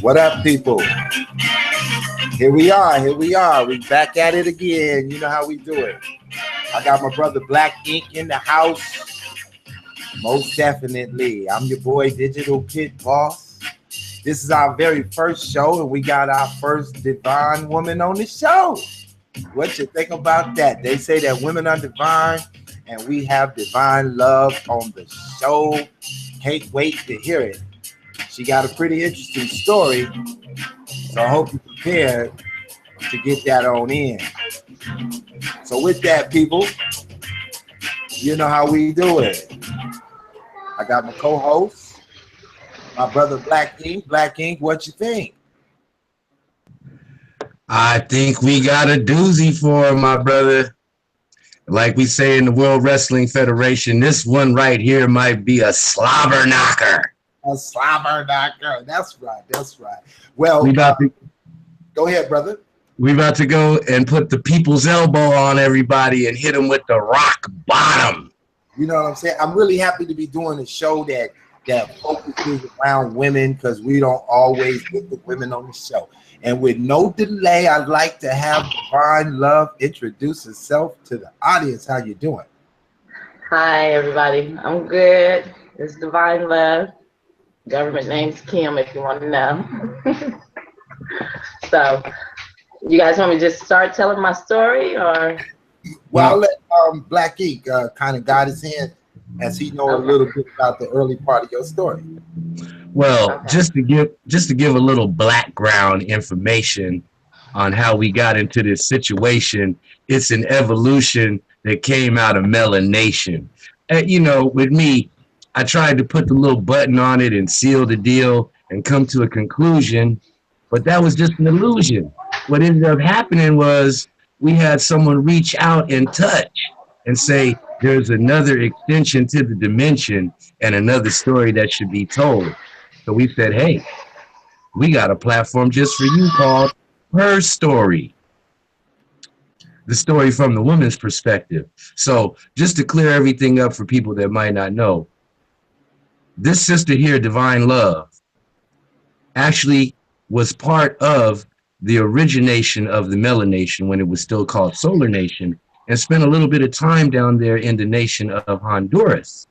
What up, people? Here we are. Here we are. We back at it again. You know how we do it. I got my brother Blaqink in the house. Most definitely. I'm your boy, Digital Pitt Boss. This is our very first show, and we got our first divine woman on the show. What you think about that? They say that women are divine, and we have divine love on the show. Can't wait to hear it. She got a pretty interesting story, so I hope you're prepared to get that on in. So with that, people, you know how we do it. I got my co-host, my brother Blaqink. Blaqink, what you think? I think we got a doozy for my brother. Like we say in the World Wrestling Federation, this one right here might be a slobber knocker. A slobber knocker. That's right. That's right. Well, go ahead, brother. We about to go and put the people's elbow on everybody and hit them with the rock bottom. You know what I'm saying? I'm really happy to be doing a show that focuses around women, because we don't always get the women on the show. And with no delay, I'd like to have Divine Love introduce herself to the audience. How you doing? Hi, everybody. I'm good. It's Divine Love. Government name's Kim, if you want to know. So, you guys want me to just start telling my story, or? Well, I'll let Blaqink kind of guide his hand, as he knows a little bit about the early part of your story. Well, Okay. just to give a little background information on how we got into this situation, it's an evolution that came out of melanation. You know, with me, I tried to put the little button on it and seal the deal and come to a conclusion, but that was just an illusion. What ended up happening was we had someone reach out and touch and say, there's another extension to the dimension and another story that should be told. So we said, hey, we got a platform just for you called Her Story. The story from the woman's perspective. So just to clear everything up for people that might not know, this sister here, Divine Love, actually was part of the origination of the Melanation when it was still called Solar Nation, and spent a little bit of time down there in the nation of Honduras.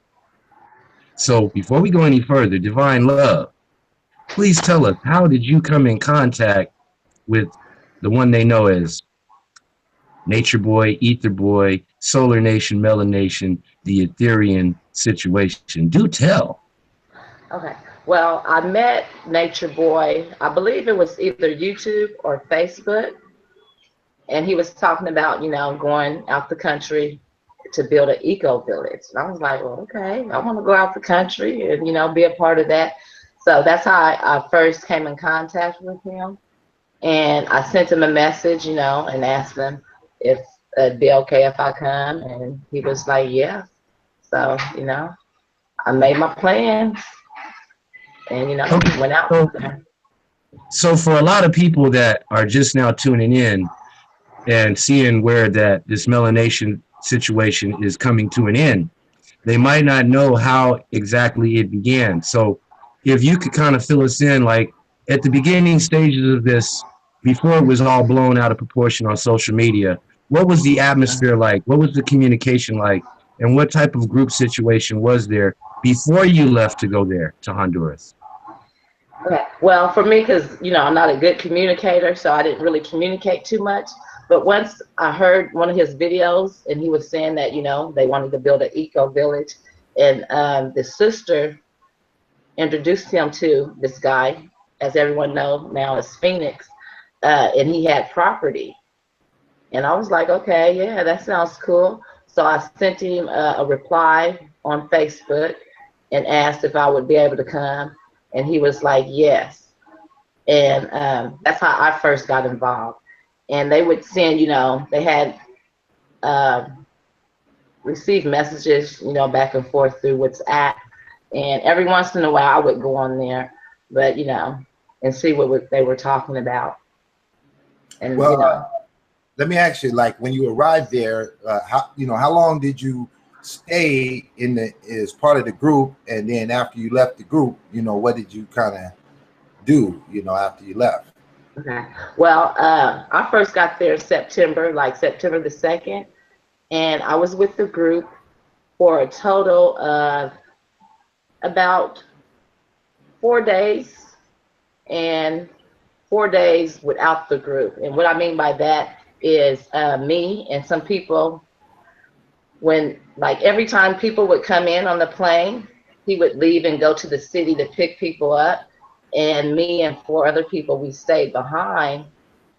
So before we go any further, Divine Love, please tell us, how did you come in contact with the one they know as Nature Boy, Ether Boy, Solar Nation, Melanation, the Etherean situation? Do tell. Okay. Well, I met Nature Boy, I believe it was either YouTube or Facebook, and he was talking about, you know, going out the country to build an eco village. And I was like, well, okay, I want to go out the country and, you know, be a part of that. So that's how I first came in contact with him. And I sent him a message, you know, and asked him if it'd be okay if I come. And he was like, yeah. So, you know, I made my plans and, you know, Okay. went out there. So for a lot of people that are just now tuning in and seeing where that this melanation situation is coming to an end, they might not know how exactly it began. So if you could kind of fill us in, like at the beginning stages of this, before it was all blown out of proportion on social media, what was the atmosphere like? What was the communication like? And what type of group situation was there before you left to go there to Honduras? Okay. Well, for me, because, you know, I'm not a good communicator, so I didn't really communicate too much. But once I heard one of his videos, and he was saying that, you know, they wanted to build an eco village, and the sister introduced him to this guy, as everyone knows now as Phoenix, and he had property. And I was like, okay, yeah, that sounds cool. So I sent him a reply on Facebook and asked if I would be able to come. And he was like, yes. And that's how I first got involved. And they would send, you know, they had received messages, you know, back and forth through WhatsApp. And every once in a while I would go on there, but, you know, and see what they were talking about. And, Well, you know, let me ask you, like when you arrived there, how long did you stayed in the as part of the group, and then after you left the group, you know, what did you kind of do, you know, after you left? Okay. Well, I first got there in September, like September the 2nd, and I was with the group for a total of about 4 days, and 4 days without the group. And what I mean by that is me and some people, when like every time people would come in on the plane, he would leave and go to the city to pick people up. And me and 4 other people, we stayed behind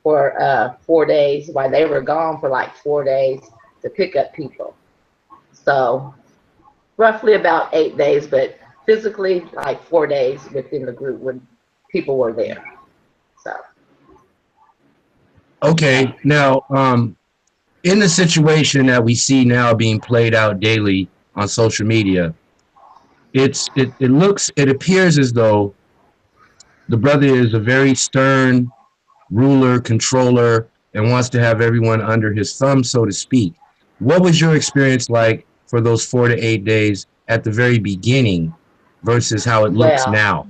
for 4 days while they were gone for like 4 days to pick up people. So roughly about 8 days, but physically like 4 days within the group when people were there. So. Okay, now in the situation that we see now being played out daily on social media, it appears as though the brother is a very stern ruler, controller, and wants to have everyone under his thumb, so to speak. What was your experience like for those 4 to 8 days at the very beginning versus how it looks Well, now?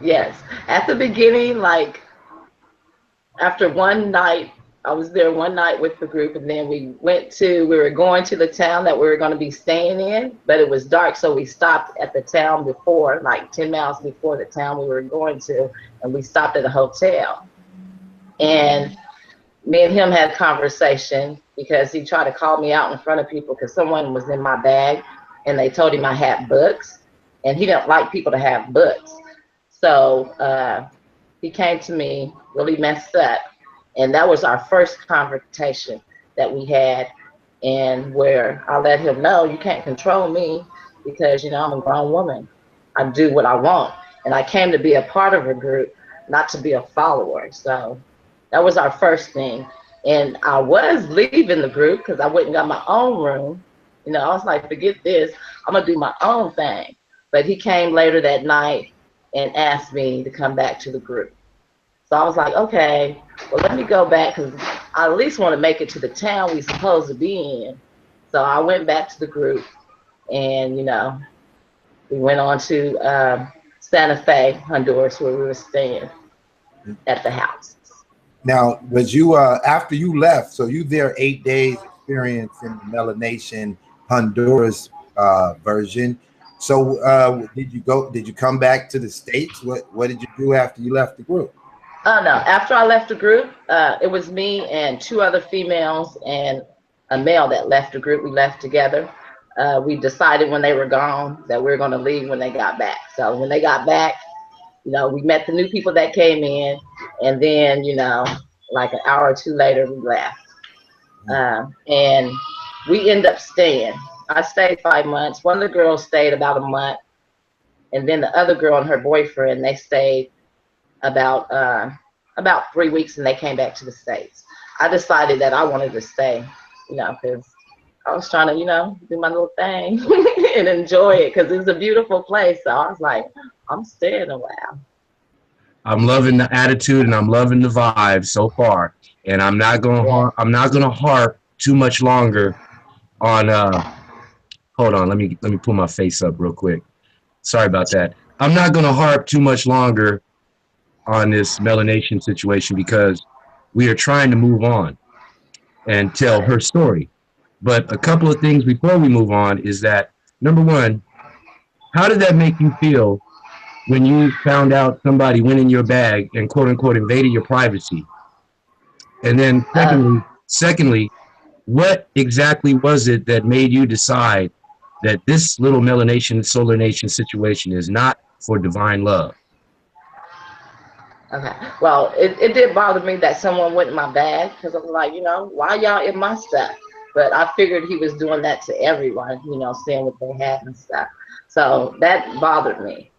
yes. At the beginning, like after one night, I was there one night with the group, and then we were going to the town that we were going to be staying in, but it was dark, so we stopped at the town before, like 10 miles before the town we were going to, and we stopped at a hotel. And me and him had a conversation because he tried to call me out in front of people because someone was in my bag, and they told him I had books, and he didn't like people to have books. So he came to me really messed up, and that was our first confrontation that we had, and where I let him know, you can't control me because, you know, I'm a grown woman. I do what I want, and I came to be a part of a group, not to be a follower. So that was our first thing. And I was leaving the group because I went and got my own room. You know, I was like, forget this, I'm gonna do my own thing. But he came later that night and asked me to come back to the group. So I was like, okay, well, let me go back because I at least want to make it to the town we're supposed to be in. So I went back to the group, and, you know, we went on to Santa Fe, Honduras, where we were staying at the house. Now, was you after you left? So you there 8 days experience in the Melanation Honduras version. So did you go? Did you come back to the States? What did you do after you left the group? Oh no! After I left the group, it was me and 2 other females and a male that left the group. We left together. We decided when they were gone that we were going to leave when they got back. So when they got back, you know, we met the new people that came in, and then, you know, like an hour or two later, we left. And we ended up staying. I stayed 5 months. One of the girls stayed about a month, and then the other girl and her boyfriend, they stayed about 3 weeks, and they came back to the States. I decided that I wanted to stay, you know, because I was trying to, you know, do my little thing and enjoy it because it's a beautiful place. So I was like, I'm staying a while. I'm loving the attitude and I'm loving the vibe so far. And Yeah. I'm not gonna harp too much longer on hold on, let me pull my face up real quick. Sorry about that. I'm not gonna harp too much longer on this melanation situation because we are trying to move on and tell Right. her story. But a couple of things before we move on is that number one, how did that make you feel when you found out somebody went in your bag and quote unquote invaded your privacy? And then Uh, secondly, what exactly was it that made you decide that this little melanation solar nation situation is not for divine love? okay. Well, it did bother me that someone went in my bag because I was like, you know, why y'all in my stuff? But I figured he was doing that to everyone, you know, seeing what they had and stuff. So that bothered me,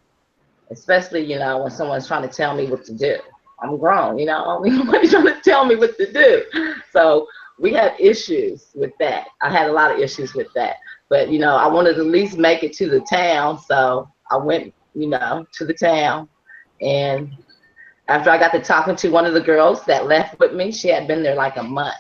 especially, you know, when someone's trying to tell me what to do. I'm grown, you know, I don't need nobody trying to tell me what to do. So we had issues with that. I had a lot of issues with that. But, you know, I wanted to at least make it to the town. So I went, you know, to the town. And after I got to talking to one of the girls that left with me, she had been there like a month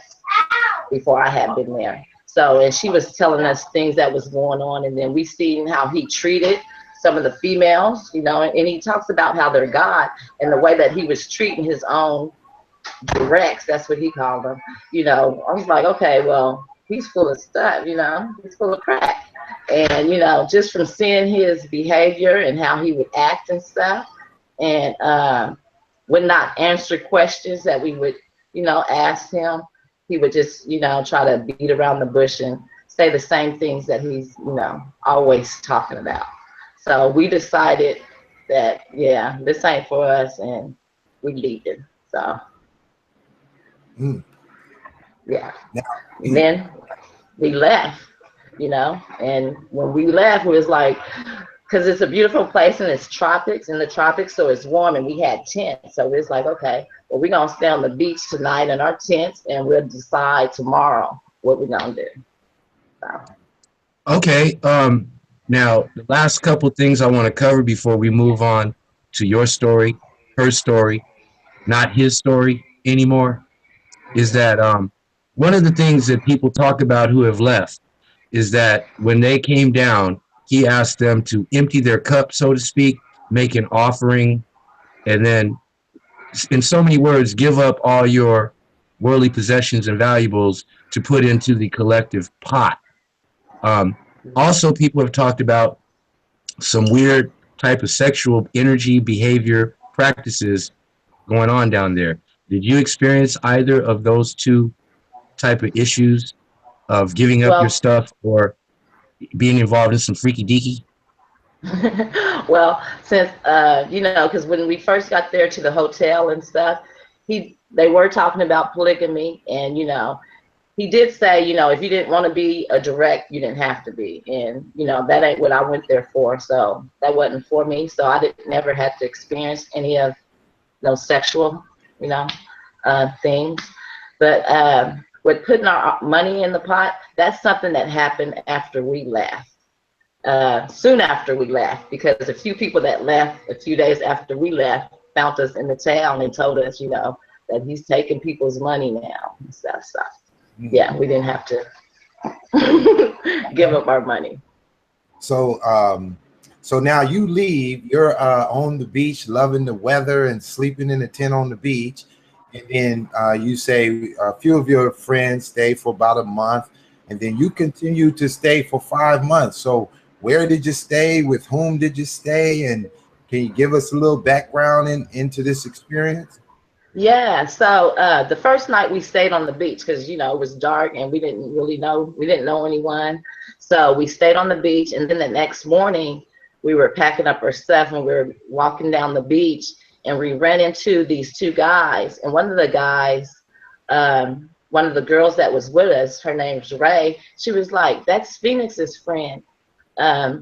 before I had been there. So, and she was telling us things that was going on, and then we seen how he treated some of the females, you know, and he talks about how they're God and the way that he was treating his own directs, that's what he called them. You know, I was like, okay, well, he's full of stuff, you know, he's full of crap. And, you know, just from seeing his behavior and how he would act and stuff, and would not answer questions that we would, you know, ask him. He would just, you know, try to beat around the bush and say the same things that he's, you know, always talking about. So we decided that, yeah, this ain't for us, and we leave it. So, yeah. And then we left, you know, and when we left, we was like, because it's a beautiful place and it's tropics, in the tropics, so it's warm, and we had tents. So it's like, okay, well, we're going to stay on the beach tonight in our tents, and we'll decide tomorrow what we're going to do. So. Okay. Now, the last couple things I want to cover before we move on to your story, her story, not his story anymore, is that one of the things that people talk about who have left is that when they came down, he asked them to empty their cup, so to speak, make an offering, and then, in so many words, give up all your worldly possessions and valuables to put into the collective pot. Also, people have talked about some weird type of sexual energy, behavior, practices going on down there. Did you experience either of those two type of issues of giving up your Well, stuff or being involved in some freaky deaky? well, since you know, because when we first got there to the hotel and stuff, they were talking about polygamy, and you know, he did say, you know, if you didn't want to be a direct, you didn't have to be, and you know, that ain't what I went there for, so that wasn't for me. So I didn't never had to experience any of those sexual, you know, things. But with putting our money in the pot, that's something that happened after we left. Soon after we left, because a few people that left a few days after we left found us in the town and told us, you know, that he's taking people's money now and stuff. So, yeah, we didn't have to give up our money. So, so now you leave. You're on the beach, loving the weather and sleeping in the tent on the beach. And then you say a few of your friends stay for about a month, and then you continue to stay for 5 months. So where did you stay? With whom did you stay? And can you give us a little background into this experience? Yeah, so the first night we stayed on the beach because, you know, it was dark and we didn't know anyone. So we stayed on the beach, and then the next morning we were packing up our stuff and we were walking down the beach, and we ran into these two guys. And one of the guys, one of the girls that was with us, her name's Ray, she was like, that's Phoenix's friend. I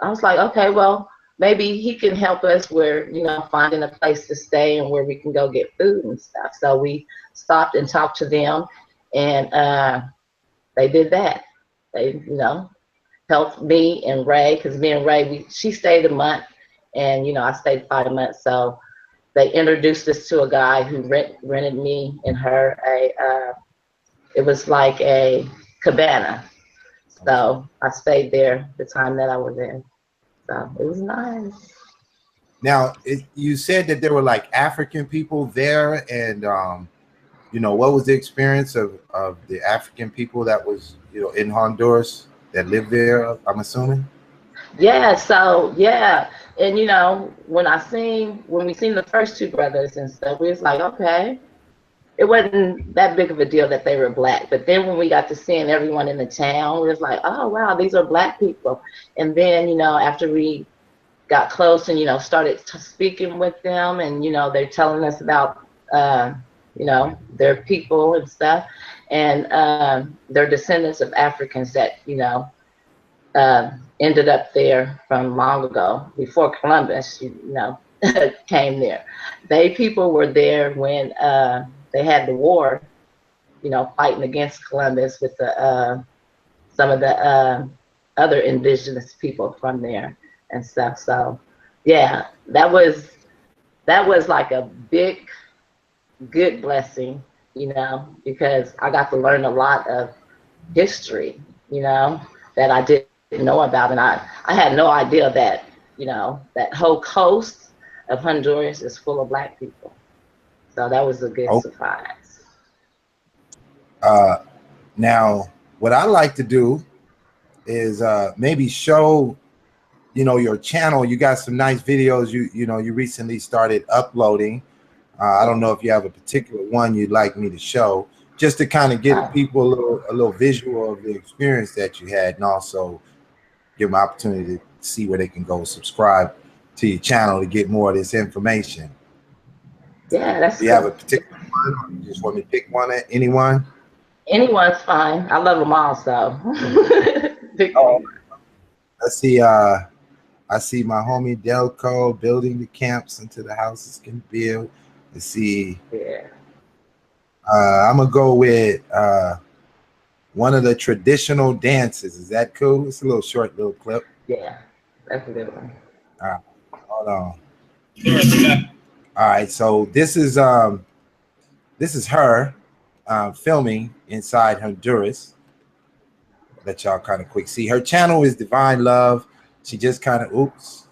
was like, okay, well, maybe he can help us where, you know, finding a place to stay and where we can go get food and stuff. So we stopped and talked to them, and they did that. They, you know, helped me and Ray, because me and Ray, she stayed a month, and, you know, I stayed 5 months. So they introduced us to a guy who rented me and her it was like a cabana. So I stayed there the time that I was there. So it was nice. Now, you said that there were like African people there, and you know, what was the experience of the African people that was, you know, in Honduras that lived there, I'm assuming? Yeah, so yeah. And you know, when we seen the first two brothers and stuff, we was like, okay. It wasn't that big of a deal that they were black. But then when we got to seeing everyone in the town, we was like, oh wow, these are black people. And then, you know, after we got close and, you know, started speaking with them, and, you know, they're telling us about, you know, their people and stuff, and they're descendants of Africans that, you know, ended up there from long ago, before Columbus, you know, came there. They people were there when they had the war, you know, fighting against Columbus with the some of the other indigenous people from there and stuff. So yeah, that was like a big good blessing, you know, because I got to learn a lot of history, you know, that I didn't know about. And I had no idea that, you know, that whole coast of Honduras is full of Black people. So that was a good Oh, surprise. uh, now what I like to do is maybe show, you know, your channel. You got some nice videos. You know, you recently started uploading. I don't know if you have a particular one you'd like me to show, just to kind of give Oh, people a little visual of the experience that you had, and also give them an opportunity to see where they can go subscribe to your channel to get more of this information. yeah, that's Do you have cool. a particular one, or you just want me to pick one at anyone? Anyone's fine. I love them all, so pick Oh, anyone. let's see. I see my homie Delco building the camps until the houses can build. Let's see. Yeah, I'm gonna go with one of the traditional dances. Is that cool? It's a little short little clip. yeah, that's a good one. All right, hold on. All right, so this is her filming inside Honduras. Let y'all kind of quick see. Her channel is Divine Love. She just kind of oops.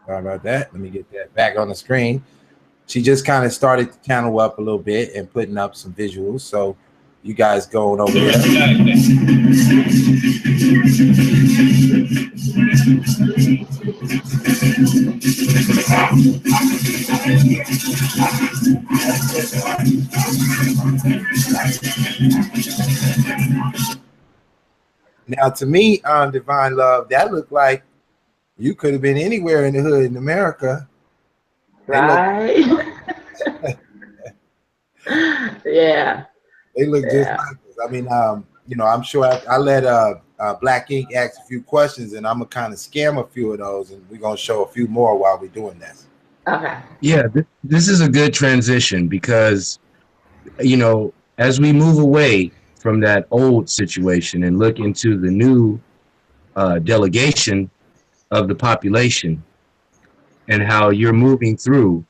Sorry about that. Let me get that back on the screen. She just kind of started the channel up a little bit and putting up some visuals. So you guys going over there. Now, to me, on Divine Love, that looked like you could have been anywhere in the hood in America. They look, Right? Yeah, they look just yeah. like this. I mean, you know, I'm sure I let Blaqink ask a few questions, and I'm gonna kind of scam a few of those, and we're gonna show a few more while we're doing this. Okay. Yeah, this is a good transition because, you know, as we move away from that old situation and look into the new delegation of the population and how you're moving through,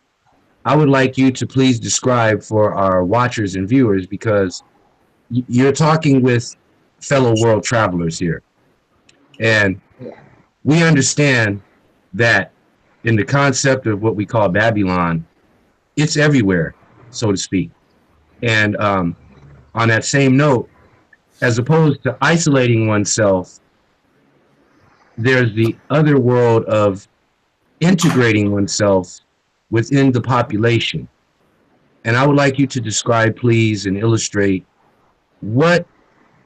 I would like you to please describe for our watchers and viewers, because you're talking with fellow world travelers here. And Yeah. we understand that in the concept of what we call Babylon, it's everywhere, so to speak. And on that same note, as opposed to isolating oneself, there's the other world of integrating oneself within the population. And I would like you to describe, please, and illustrate what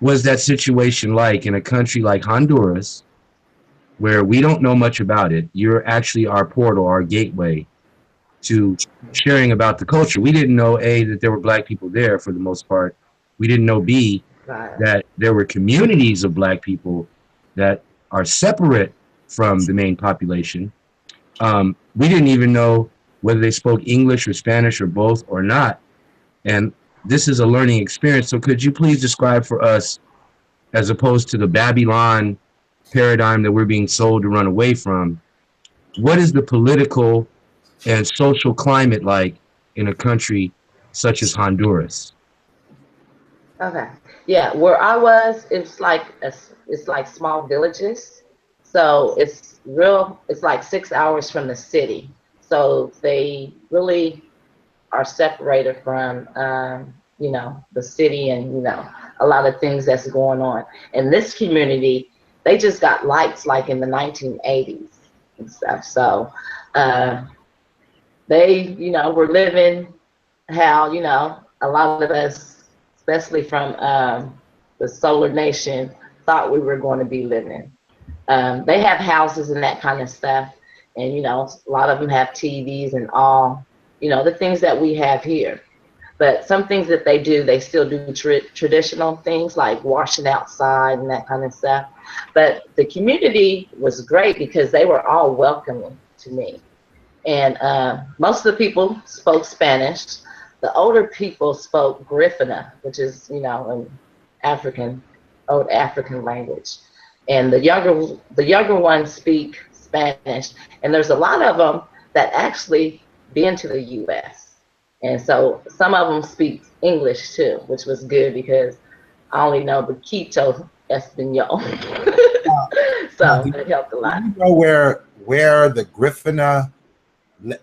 was that situation like in a country like Honduras, where we don't know much about it. You're actually our portal, our gateway to sharing about the culture. We didn't know, A, that there were Black people there for the most part. We didn't know, B, Right. that there were communities of Black people that are separate from the main population. We didn't even know whether they spoke English or Spanish or both or not. And this is a learning experience. So could you please describe for us, as opposed to the Babylon paradigm that we're being sold to run away from, what is the political and social climate like in a country such as Honduras? Okay. Yeah, where I was, it's like small villages. So it's real, it's like 6 hours from the city. So they really are separated from, you know, the city and, you know, a lot of things that's going on. In this community, they just got lights like in the 1980s and stuff. So uh, they, you know, were living how, you know, a lot of us, especially from the solar nation, thought we were going to be living. They have houses and that kind of stuff, and you know, a lot of them have TVs and all, you know, the things that we have here. But some things that they do, they still do traditional things like washing outside and that kind of stuff. But the community was great because they were all welcoming to me. And most of the people spoke Spanish. The older people spoke Griffina, which is, you know, an African, old African language. And the younger ones speak Spanish. And there's a lot of them that actually been to the U.S. And so some of them speak English too, which was good because I only know the Quito Espanol. Now, So it helped a do lot. you know where the Griffina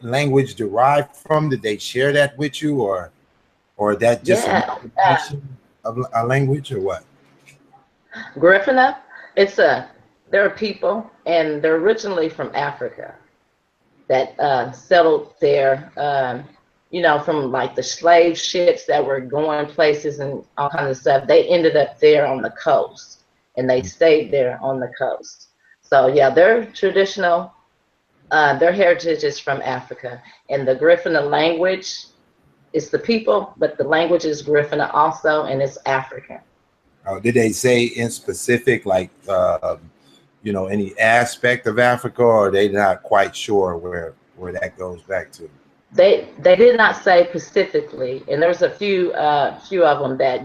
language derived from? Did they share that with you, or that just a Yeah, modification of a language, or what? Griffina. It's a. There are people, and they're originally from Africa that settled there. From like the slave ships that were going places and all kinds of stuff. They ended up there on the coast, and they stayed there on the coast. So yeah, their traditional, their heritage is from Africa, and the Griffina language is the people, but the language is Griffina also, and it's African. Did they say in specific, like any aspect of Africa, or are they not quite sure where that goes back to? They did not say specifically, and there's a few of them that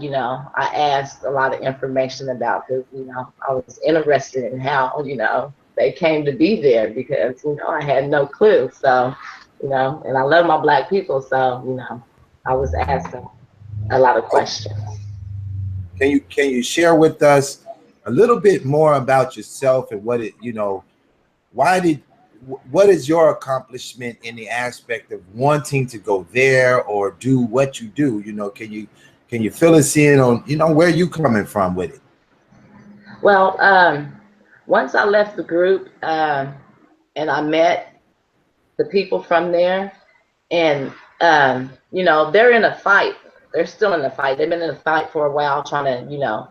I asked a lot of information about because I was interested in how they came to be there because I had no clue. So and I love my black people, so I was asking a lot of questions. Can you share with us a little bit more about yourself and why did what is your accomplishment in the aspect of wanting to go there or do what you do? Can you fill us in on where you coming from with it? Well, once I left the group and I met the people from there, and they're in a fight. They're still in a fight. They've been in a fight for a while, trying to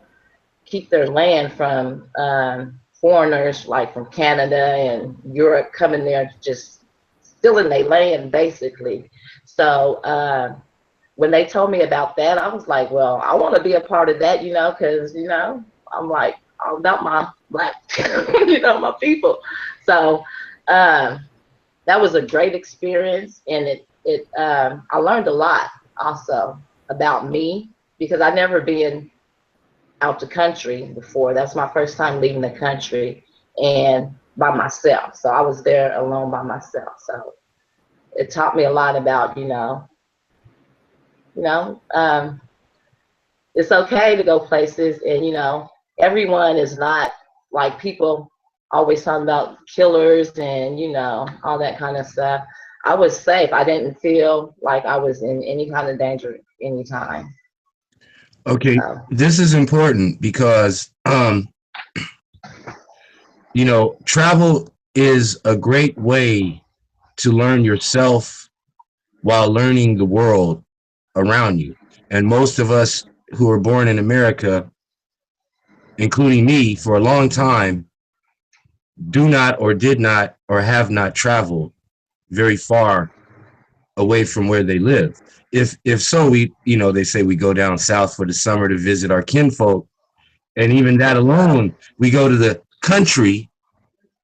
keep their land from foreigners like from Canada and Europe coming there, just stealing their land basically. So when they told me about that, I was like, well, I want to be a part of that, because I'm like all about my black, my people. So that was a great experience, and I learned a lot also about me because I never been out the country before. That's my first time leaving the country and by myself. So I was there alone by myself. So it taught me a lot about, you know, um, it's okay to go places, and everyone is not like people always talking about killers and all that kind of stuff. I was safe. I didn't feel like I was in any kind of danger anytime. Okay, So this is important because travel is a great way to learn yourself while learning the world around you. And most of us who are born in America, including me, for a long time, do not or did not or have not traveled very far away from where they live. If so, they say we go down south for the summer to visit our kinfolk, and even that alone, we go to the country,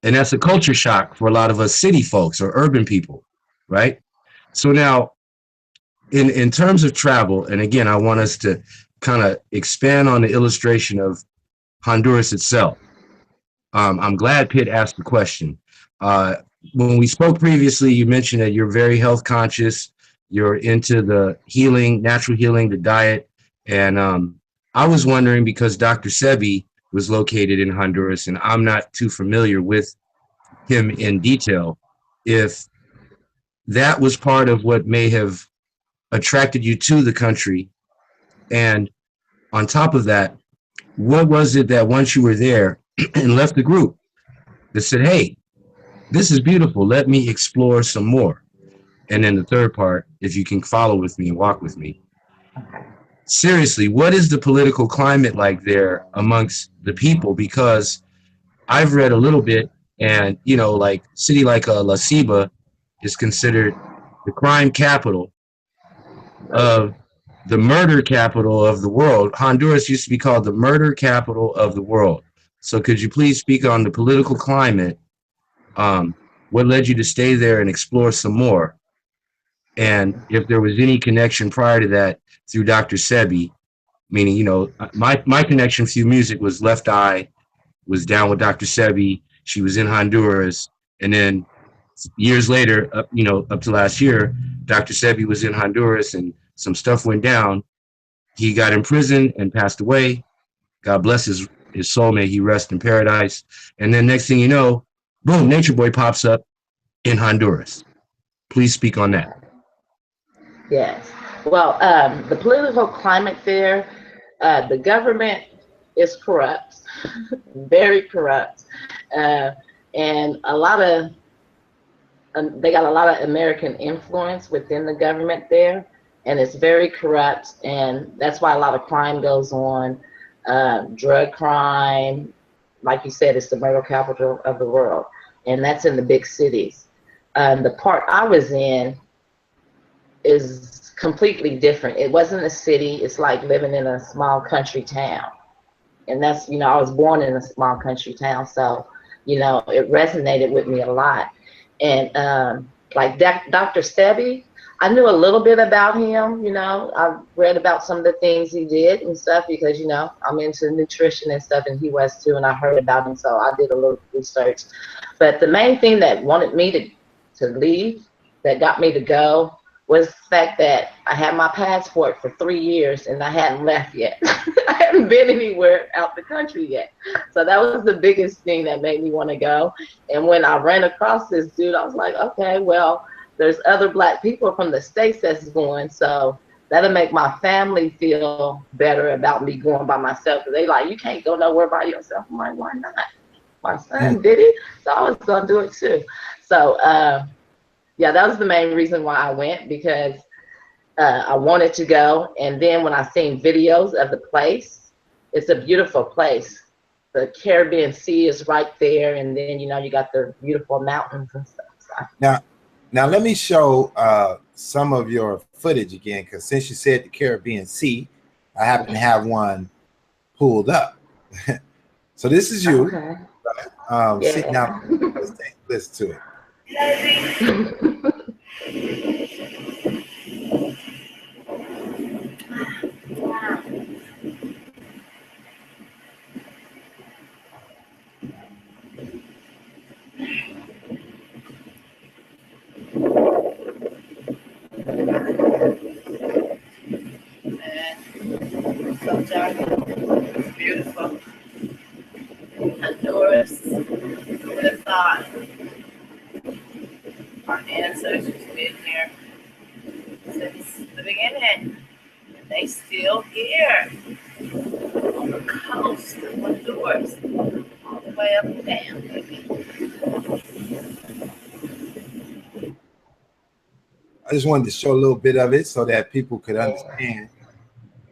and that's a culture shock for a lot of us city folks or urban people, right? So now, in terms of travel, and again, I want us to kind of expand on the illustration of Honduras itself. I'm glad Pitt asked the question. Uh, when we spoke previously, you mentioned that you're very health conscious. You're into the healing, natural healing, the diet. And I was wondering because Dr. Sebi was located in Honduras, and I'm not too familiar with him in detail, if that was part of what may have attracted you to the country. And on top of that, what was it that once you were there and left the group that said, hey, this is beautiful. Let me explore some more. And then the third part, if you can follow with me and walk with me. Seriously, what is the political climate like there amongst the people? Because I've read a little bit, and like city like La Ciba is considered the crime capital of the murder capital of the world. Honduras used to be called the murder capital of the world. So could you please speak on the political climate? Um, what led you to stay there and explore some more? And if there was any connection prior to that through Dr. Sebi, meaning, my connection through music was Left Eye, was down with Dr. Sebi. She was in Honduras. And then years later, up to last year, Dr. Sebi was in Honduras and some stuff went down. He got imprisoned and passed away. God bless his soul. May he rest in paradise. And then next thing you know, boom, Nature Boy pops up in Honduras. Please speak on that. Yes. Well, the political climate there, the government is corrupt, very corrupt, and a lot of they got a lot of American influence within the government there, and it's very corrupt, and that's why a lot of crime goes on, drug crime. Like you said, it's the murder capital of the world, and that's in the big cities. The part I was in is completely different. It wasn't a city. It's like living in a small country town. And that's, you know, I was born in a small country town, so, you know, it resonated with me a lot. And like Dr. Sebi, I knew a little bit about him, you know. I read about some of the things he did and stuff because, you know, I'm into nutrition and stuff, and he was too, and I heard about him, so I did a little research. But the main thing that wanted me to leave, that got me to go, was the fact that I had my passport for 3 years and I hadn't left yet. I hadn't been anywhere out the country yet. So that was the biggest thing that made me want to go. And when I ran across this dude, I was like, okay, well, there's other Black people from the States that's going, so that'll make my family feel better about me going by myself. They like, you can't go nowhere by yourself. I'm like, why not? My son did it, so I was gonna do it too. So yeah, that was the main reason why I went, because I wanted to go. And then when I seen videos of the place, it's a beautiful place. The Caribbean Sea is right there, and then, you know, you got the beautiful mountains and stuff. So. Now let me show some of your footage again, because since you said the Caribbean Sea, I happen to have one pulled up. So this is you. Okay. Sit down. Listen to it. It's beautiful. Honduras. Who would have thought? Our ancestors been here since the beginning. And they still here on the coast of Honduras, all the way up and down, baby. I just wanted to show a little bit of it so that people could understand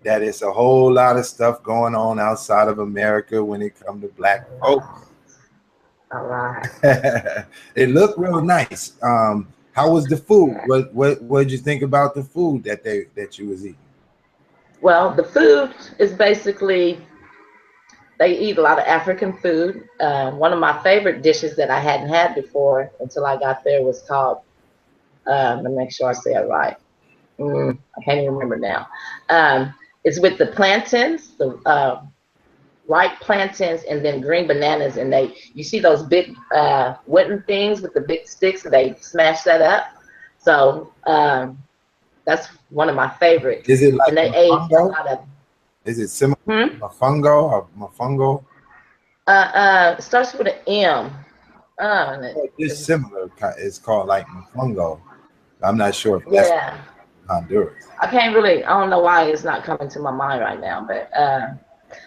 that it's a whole lot of stuff going on outside of America when it comes to Black folks. All right. It looked real nice. How was the food? What did you think about the food that you was eating? Well, the food is basically, they eat a lot of African food. One of my favorite dishes that I hadn't had before until I got there was called, let me make sure I say it right. I can't even remember now. It's with the plantains, the ripe plantains, and then green bananas, and you see those big wooden things with the big sticks, and they smash that up. So that's one of my favorites. Is it like and they ate a lot of. Is it similar to mofongo or mofongo? It starts with an M. It's similar. It's called like mofongo. I'm not sure if that's Honduras. I don't know why it's not coming to my mind right now, but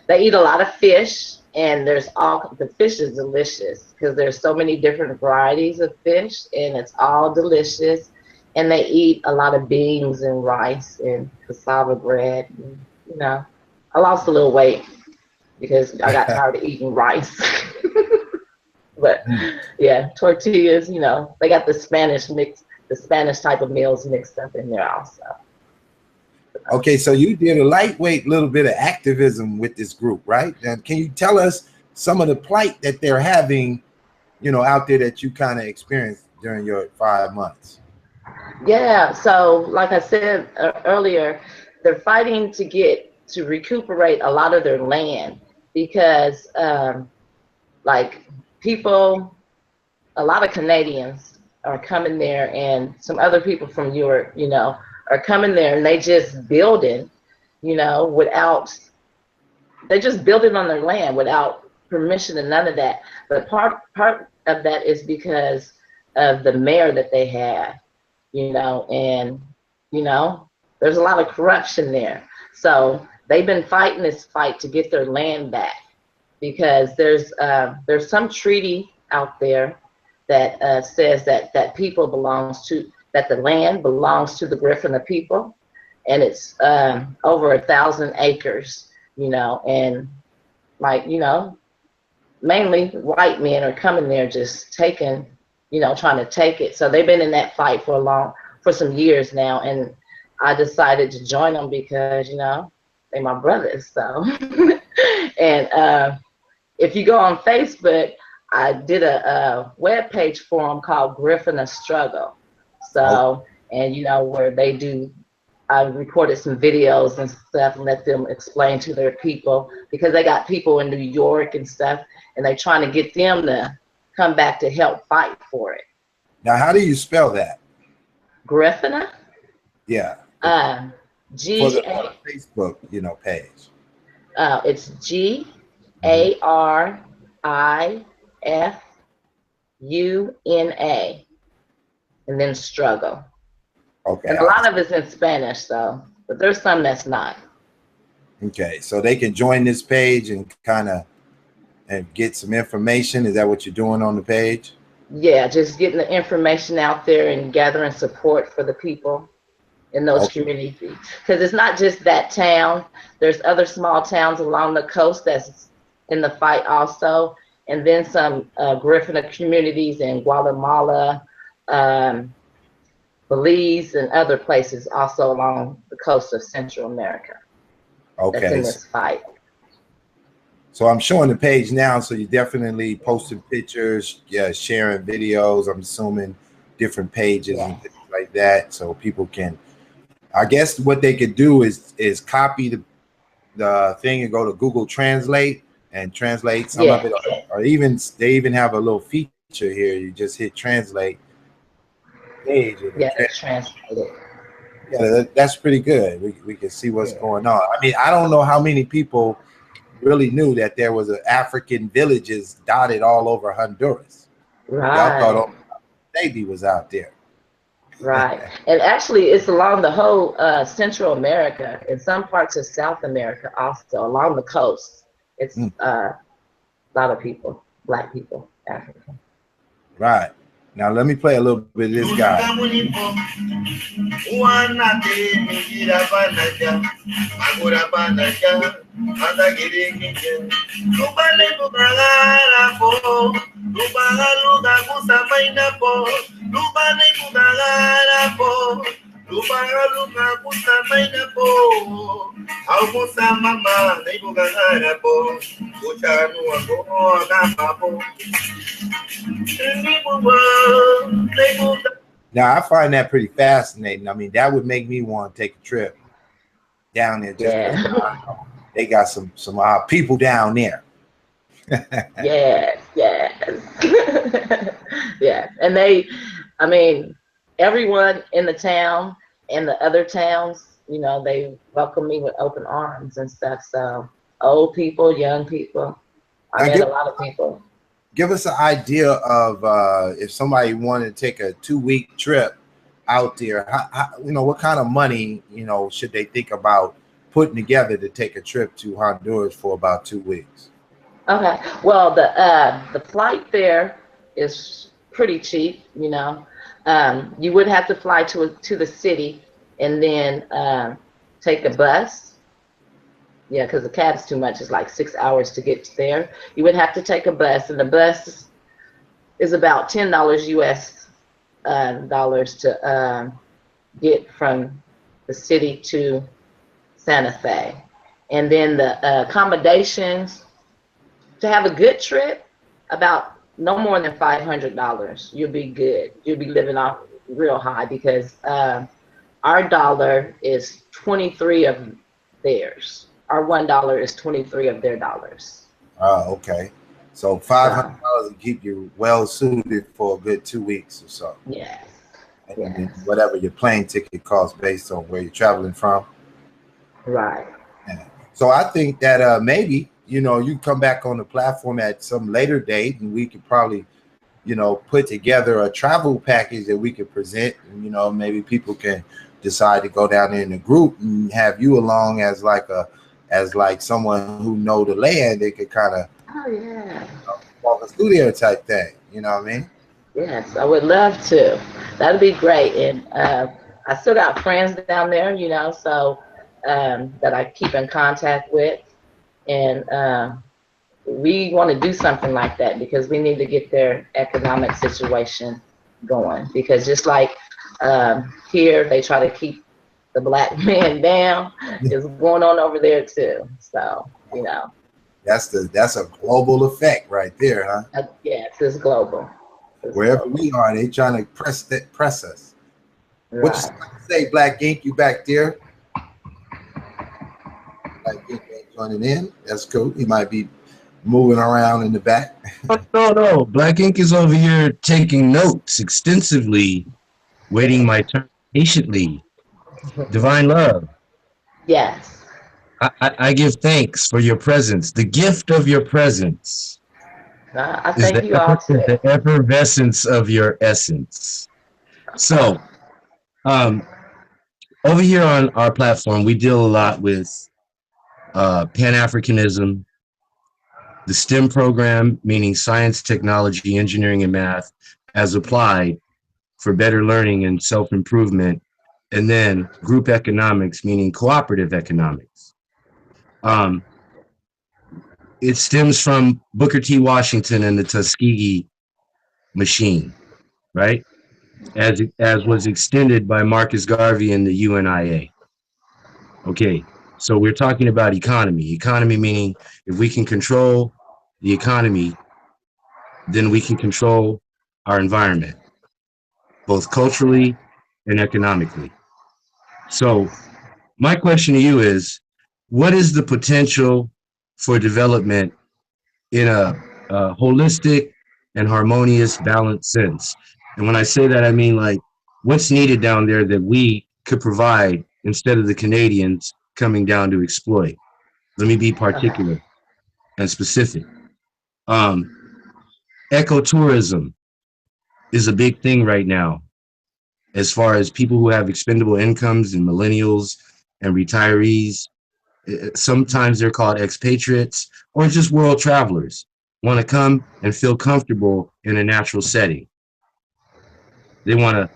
they eat a lot of fish, and the fish is delicious because there's so many different varieties of fish, and it's all delicious. And they eat a lot of beans and rice and cassava bread. And, you know, I lost a little weight because I got tired of eating rice. But yeah, tortillas, you know, they got the Spanish type of meals mixed up in there also. Okay, so you did a lightweight little bit of activism with this group, right? And can you tell us some of the plight that they're having, you know, out there that you kind of experienced during your 5 months? Yeah, so like I said earlier, they're fighting to recuperate a lot of their land because like a lot of Canadians are coming there, and some other people from Europe, you know, are coming there, and they just building, you know, without they just build it on their land without permission and none of that. But part of that is because of the mayor that they have, you know, and you know, there's a lot of corruption there. So they've been fighting this fight to get their land back because there's some treaty out there that says that the land belongs to the Griffin people, and it's over 1,000 acres, you know, and like, you know, mainly white men are coming there just taking, you know, trying to take it. So they've been in that fight for some years now, and I decided to join them because, you know, they're my brothers. So, and if you go on Facebook, I did a web page for them called Griffin a Struggle. So, and you know, where they do, I recorded some videos and stuff and let them explain to their people, because they got people in New York and stuff, and they're trying to get them to come back to help fight for it. Now, how do you spell that? Griffin? Yeah. G For the A Facebook, you know, page. It's GARIFUNA, and then struggle. Okay. And a lot of it's in Spanish, though, but there's some that's not. Okay, so they can join this page and kind of get some information. Is that what you're doing on the page? Yeah, just getting the information out there and gathering support for the people in those communities. Because it's not just that town. There's other small towns along the coast that's in the fight also. And then some Griffin communities in Guatemala, Belize, and other places also along the coast of Central America. Okay. That's in this fight. So I'm showing the page now. So you're definitely posting pictures, yeah, sharing videos. I'm assuming different pages and things like that, so people can. I guess what they could do is copy the thing and go to Google Translate and translate some of it, or even they even have a little feature here. You just hit translate page. And translate it. Yeah, that's pretty good. We can see what's going on. I mean, I don't know how many people really knew that there was African villages dotted all over Honduras. Right. Y'all thought Navy was out there. Right. And actually, it's along the whole Central America and some parts of South America also, along the coast. It's a lot of people, Black people, African. Right. Now, let me play a little bit of this guy. Now, I find that pretty fascinating. I mean, that would make me want to take a trip down there. They got some people down there. Yes. Yeah. And I mean, everyone in the town and the other towns, you know, they welcome me with open arms and stuff. So old people, young people, I met a lot of people. Give us an idea of if somebody wanted to take a 2-week trip out there, how, you know, what kind of money, you know, should they think about putting together to take a trip to Honduras for about 2 weeks? Okay. Well, the flight there is pretty cheap, you know. You would have to fly to the city and then take a bus. Yeah, because the cab's too much. It's like 6 hours to get there. You would have to take a bus, and the bus is about $10 US dollars to get from the city to Santa Fe. And then the accommodations, to have a good trip, about no more than $500. You'll be good. You'll be living off real high, because our dollar is 23 of theirs. Our $1 is 23 of their dollars. Oh, okay. So $500 will keep you well suited for a good 2 weeks or so. Yes. And whatever your plane ticket costs based on where you're traveling from. Right. Yeah. So I think that maybe, you know, you come back on the platform at some later date and we could probably, you know, put together a travel package that we could present. And, you know, maybe people can decide to go down there in the group and have you along as like someone who know the land. They could kind of Oh yeah. walk a studio type thing. You know what I mean? Yes, I would love to. That'd be great. And I still got friends down there, you know, so that I keep in contact with. And we want to do something like that because we need to get their economic situation going. Because just like here, they try to keep the black man down, it's going on over there too. So, you know. That's a global effect right there, huh? Yeah, it's global. Wherever we are, they trying to press us. Right. What you say, Blaqink? You back there? Blaqink ain't joining in. That's cool. He might be moving around in the back. No. Blaqink is over here taking notes extensively, waiting my turn patiently. Divine love. Yes. I give thanks for your presence. The gift of your presence I is thank you all too. the effervescence of your essence. So, over here on our platform, we deal a lot with Pan-Africanism, the STEM program, meaning science, technology, engineering, and math, as applied for better learning and self-improvement, and then group economics, meaning cooperative economics. It stems from Booker T. Washington and the Tuskegee machine, right? As was extended by Marcus Garvey and the UNIA. Okay, so we're talking about economy. Economy meaning if we can control the economy, then we can control our environment, both culturally and economically. So my question to you is, what is the potential for development in a holistic and harmonious, balanced sense? And when I say that, I mean like what's needed down there that we could provide instead of the Canadians coming down to exploit. Let me be particular and specific. Ecotourism is a big thing right now as far as people who have expendable incomes and millennials and retirees. Sometimes they're called expatriates or just world travelers, want to come and feel comfortable in a natural setting. They want to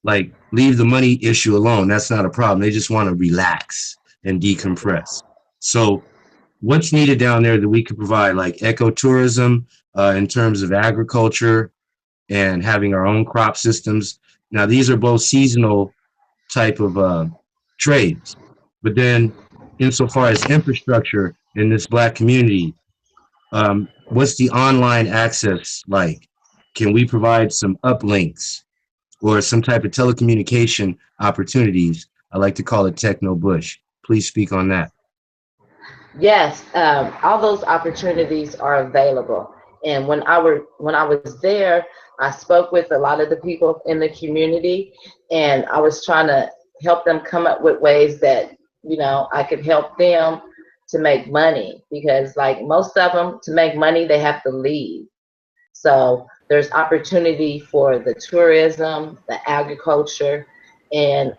like leave the money issue alone. That's not a problem. They just want to relax and decompress. So what's needed down there that we could provide, like ecotourism in terms of agriculture and having our own crop systems. Now, these are both seasonal type of trades. But then insofar as infrastructure in this Black community, what's the online access like? Can we provide some uplinks or some type of telecommunication opportunities? I like to call it techno bush. Please speak on that. Yes, all those opportunities are available. And when I was there, I spoke with a lot of the people in the community, and I was trying to help them come up with ways that, you know, I could help them to make money, because like most of them, to make money, they have to leave. So there's opportunity for the tourism, the agriculture, and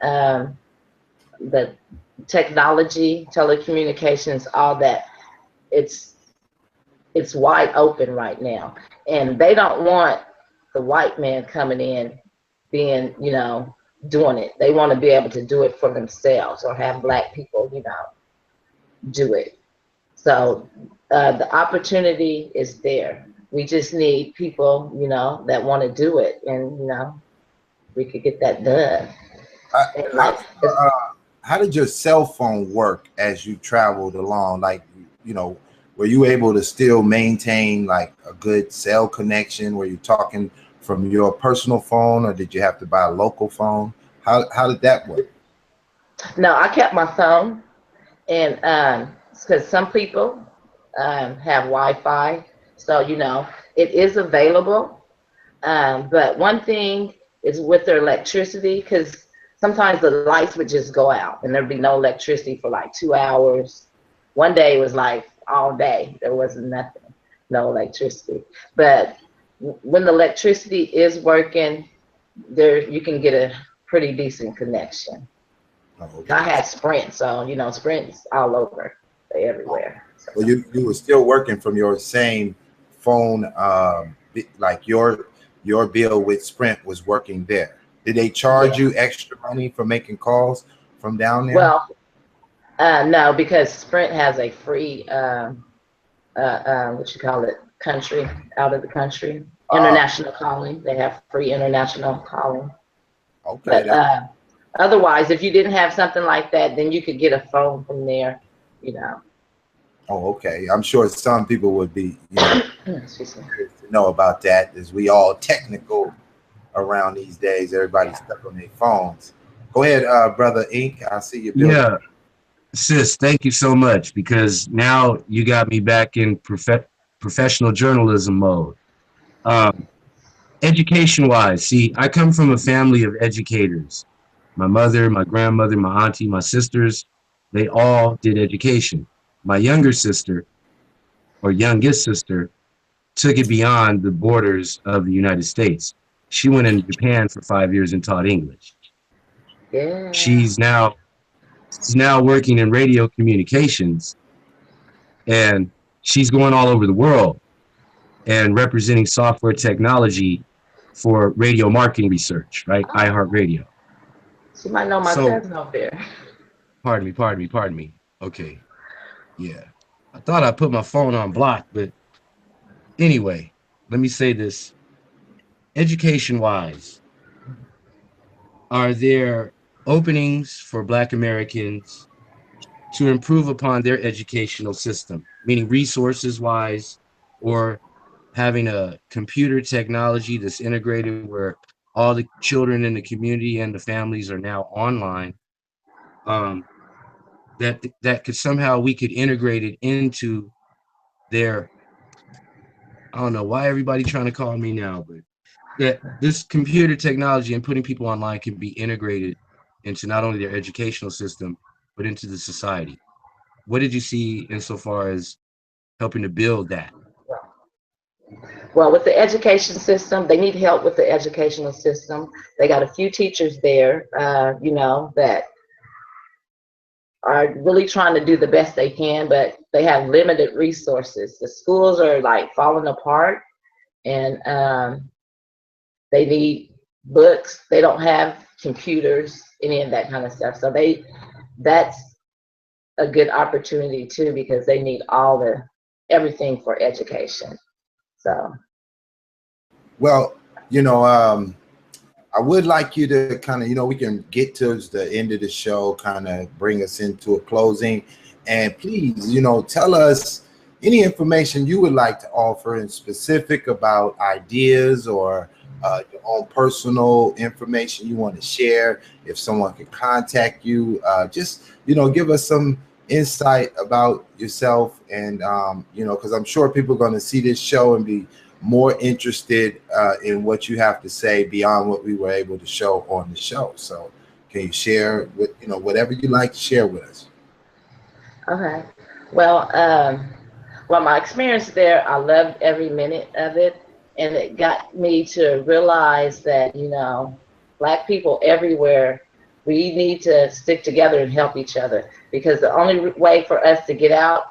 the technology, telecommunications, all that. It's wide open right now, and they don't want the white man coming in being, you know, doing it. They want to be able to do it for themselves, or have Black people, you know, do it. So the opportunity is there. We just need people, you know, that want to do it, and you know, we could get that done. How did your cell phone work as you traveled along? Like, you know, were you able to still maintain like a good cell connection? Were you talking from your personal phone, or did you have to buy a local phone? How did that work? No, I kept my phone, and because some people have Wi-Fi, so you know it is available. But one thing is with their electricity, because sometimes the lights would just go out and there'd be no electricity for like 2 hours, One day it was like all day. There wasn't nothing, no electricity. But when the electricity is working, there you can get a pretty decent connection. Oh, I okay. had Sprint, so you know Sprint's all over, they everywhere. So, Well, you were still working from your same phone, like your bill with Sprint was working there. Did they charge yeah. you extra money for making calls from down there? Well, no, because Sprint has a free what you call it, country, out of the country, Uh, international calling. They have free international calling. okay, But that's otherwise, if you didn't have something like that, then you could get a phone from there. You know. okay. I'm sure some people would be, Excuse me. curious to know about that, as we all technical around these days. Everybody's Yeah. stuck on their phones. Go ahead, brother Ink. I see you building. Yeah, sis, thank you so much because now you got me back in professional journalism mode. Um, Education wise, see, I come from a family of educators. My mother, my grandmother, my auntie, my sisters, they all did education. My younger sister, or youngest sister, took it beyond the borders of the United States. She went in Japan for 5 years and taught English. Yeah. She's now she's now working in radio communications, and she's going all over the world and representing software technology for radio marketing research, right? Oh, iHeartRadio. she might know my So, cousin over there. pardon me. Okay, yeah. I thought I put my phone on block, but anyway, let me say this. Education wise, are there openings for Black Americans to improve upon their educational system, meaning resources wise, or having a computer technology that's integrated where all the children in the community and the families are now online? Um, that could somehow we could integrate it into their, I don't know why everybody trying to call me now, but that this computer technology and putting people online can be integrated into not only their educational system but into the society. What did you see insofar as helping to build that? Well, with the education system, they need help with the educational system. They got a few teachers there, you know, that are really trying to do the best they can, but they have limited resources. The schools are like falling apart, and they need books. They don't have computers, any of that kind of stuff. So that's a good opportunity too, because they need all the everything for education. So Well, I would like you to kind of, we can get to the end of the show, kind of bring us into a closing. And please, tell us any information you would like to offer in specific about ideas or your own personal information you want to share. If someone can contact you, just, give us some insight about yourself. And, because I'm sure people are going to see this show and be more interested in what you have to say beyond what we were able to show on the show. So can you share with, whatever you like to share with us? okay. Well, my experience there, I loved every minute of it, and it got me to realize that Black people everywhere, we need to stick together and help each other, because the only way for us to get out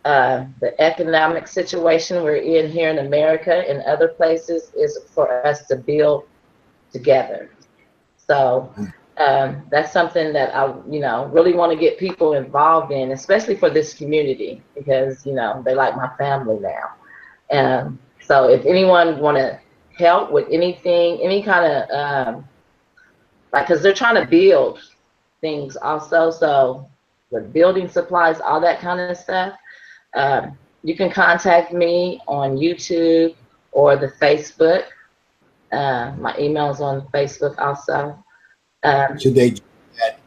the economic situation we're in here in America and other places is for us to build together. So that's something that I, really want to get people involved in, especially for this community, because they like my family now. And so if anyone want to help with anything, any kind of like, because they're trying to build things also, so with building supplies, all that kind of stuff. You can contact me on YouTube or the Facebook. My email's on Facebook also. Should they do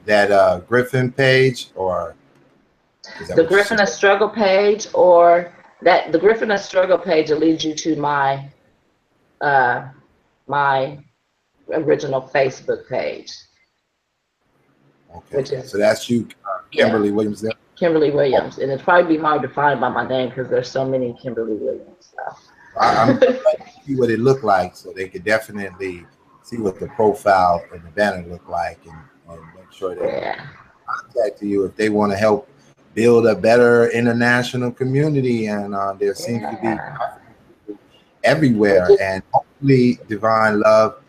that Griffin page, or is that The what you Griffin said? of Struggle page, or that the Griffin of Struggle page will lead you to my my original Facebook page, Okay, which is so that's you, yeah, Kimberly Williams there. Kimberly Williams, and it's probably be hard to find by my name because there's so many Kimberly Williams. So. I'm glad to see what it looked like, so they could definitely see what the profile and the banner look like, and make sure they contact you if they want to help build a better international community. And there seems to be everywhere, and hopefully Divine Love,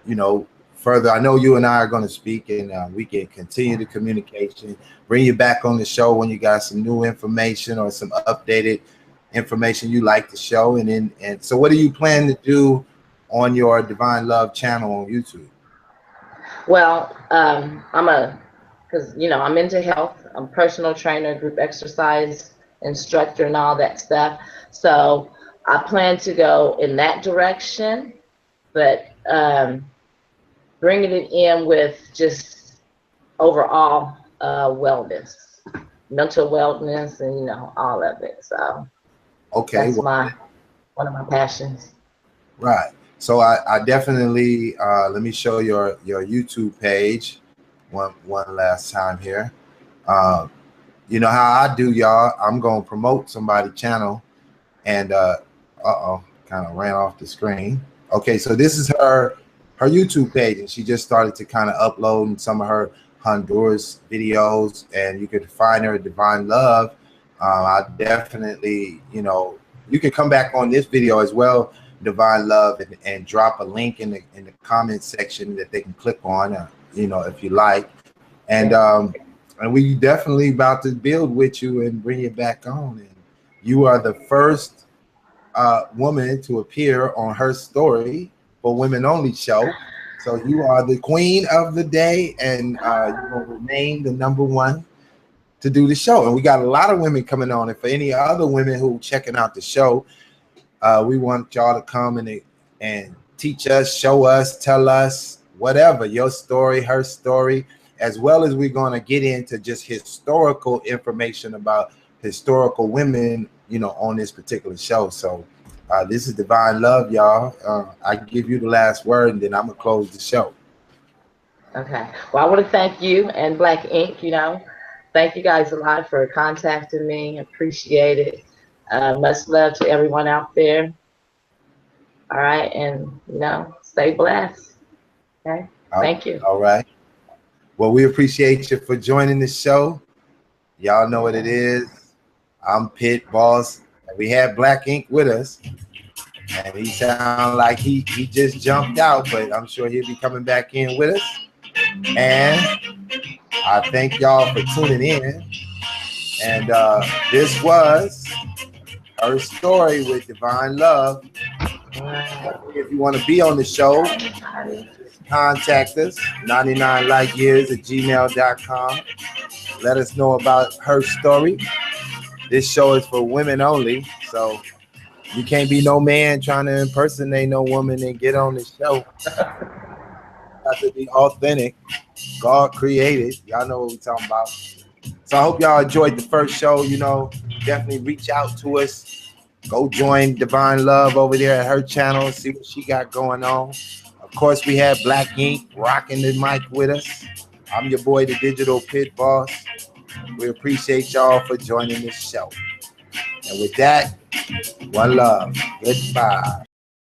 you know, further. I know you and I are going to speak, and we can continue the communication. Bring you back on the show when you got some new information or some updated information you like to show. And so what do you plan to do on your Divine Love channel on YouTube? Well, because I'm into health. I'm a personal trainer, group exercise instructor, and all that stuff. So I plan to go in that direction, but bringing it in with just overall wellness, mental wellness, and all of it. So okay, that's one of my passions. Right. So I definitely let me show your YouTube page one last time here. You know how I do, y'all. I'm gonna promote somebody's channel, and kind of ran off the screen. Okay, so this is her YouTube page, and she just started to kind of upload some of her Honduras videos, and you can find her at Divine Love. I definitely, you can come back on this video as well, Divine Love, and drop a link in the comment section that they can click on, if you like. And we definitely about to build with you and bring you back on. And you are the first woman to appear on Her Story for Women Only show. So you are the queen of the day, and you will remain the #1 to do the show. And we got a lot of women coming on. And for any other women who checking out the show, we want y'all to come and teach us, show us, tell us whatever, your story, her story, as well as we're going to get into just historical information about historical women, on this particular show. So this is Divine Love, y'all. I give you the last word, and then I'm going to close the show. Okay. Well, I want to thank you and Blaqink, Thank you guys a lot for contacting me. Appreciate it. Much love to everyone out there. All right. And, stay blessed. Okay. Thank you. All right. Well, we appreciate you for joining the show. Y'all know what it is. I'm Pitt, boss. We had Blaqink with us. And he sounds like he just jumped out, but I'm sure he'll be coming back in with us. And I thank y'all for tuning in. And this was Her Story with Divine Love. If you want to be on the show, contact us, 99lightyears@gmail.com. Let us know about Her Story. This show is for women only, so you can't be no man trying to impersonate no woman and get on the show. Have to be authentic. God created. Y'all know what we're talking about. So I hope y'all enjoyed the first show. Definitely reach out to us. Go join Divine Love over there at her channel. See what she got going on. Of course, we have Blaqink rocking the mic with us. I'm your boy, the Digital Pit Boss. We appreciate y'all for joining this show. And with that, one love. Goodbye.